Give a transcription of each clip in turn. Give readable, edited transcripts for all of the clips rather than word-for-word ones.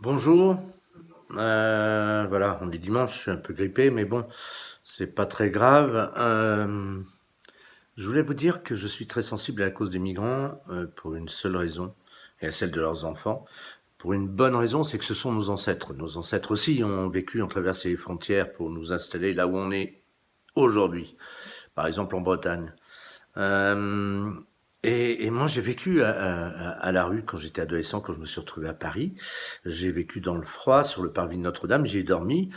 Bonjour, voilà, on est dimanche, je suis un peu grippé, mais bon, c'est pas très grave. Je voulais vous dire que je suis très sensible à la cause des migrants pour une seule raison, et à celle de leurs enfants. Pour une bonne raison, c'est que ce sont nos ancêtres. Nos ancêtres aussi ont vécu, ont traversé les frontières pour nous installer là où on est aujourd'hui, par exemple en Bretagne. Euh, et moi, j'ai vécu à la rue quand j'étais adolescent, quand je me suis retrouvé à Paris. J'ai vécu dans le froid, sur le parvis de Notre-Dame. J'y ai dormi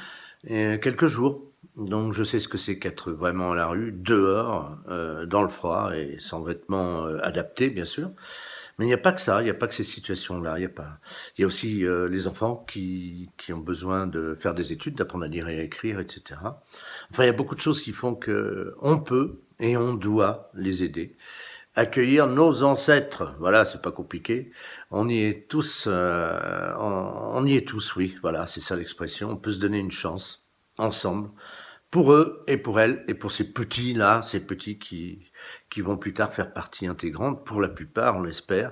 quelques jours. Donc, je sais ce que c'est qu'être vraiment à la rue, dehors, dans le froid et sans vêtements adaptés, bien sûr. Mais il n'y a pas que ça, il n'y a pas que ces situations-là. Il y a aussi les enfants qui ont besoin de faire des études, d'apprendre à lire et à écrire, etc. Enfin, il y a beaucoup de choses qui font que on peut et on doit les aider. Accueillir nos ancêtres, voilà, c'est pas compliqué. On y est tous, on y est tous, oui, voilà, c'est ça l'expression. On peut se donner une chance ensemble pour eux et pour elles et pour ces petits là, ces petits qui vont plus tard faire partie intégrante, pour la plupart, on l'espère,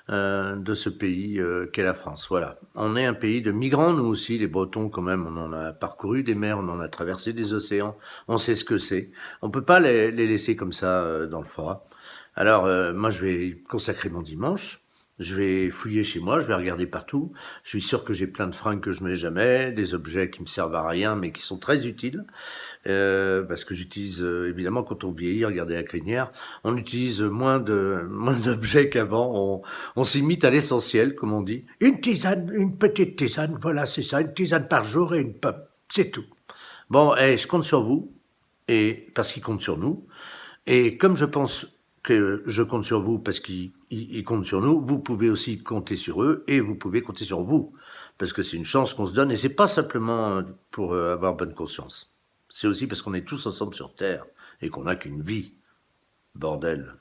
de ce pays qu'est la France. Voilà, on est un pays de migrants, nous aussi, les Bretons quand même. On en a parcouru des mers, on en a traversé des océans. On sait ce que c'est. On peut pas les laisser comme ça dans le froid. Alors moi, je vais consacrer mon dimanche. Je vais fouiller chez moi, je vais regarder partout. Je suis sûr que j'ai plein de fringues que je mets jamais, des objets qui me servent à rien mais qui sont très utiles. Parce que j'utilise évidemment quand on vieillit, regardez la crinière, on utilise moins d'objets qu'avant. On s'imite à l'essentiel, comme on dit. Une tisane, une petite tisane, voilà, c'est ça, une tisane par jour et une pomme, c'est tout. Bon, je compte sur vous et parce qu'ils comptent sur nous. Et comme je pense que je compte sur vous parce qu'ils comptent sur nous, vous pouvez aussi compter sur eux et vous pouvez compter sur vous. Parce que c'est une chance qu'on se donne et c'est pas simplement pour avoir bonne conscience. C'est aussi parce qu'on est tous ensemble sur Terre et qu'on n'a qu'une vie. Bordel.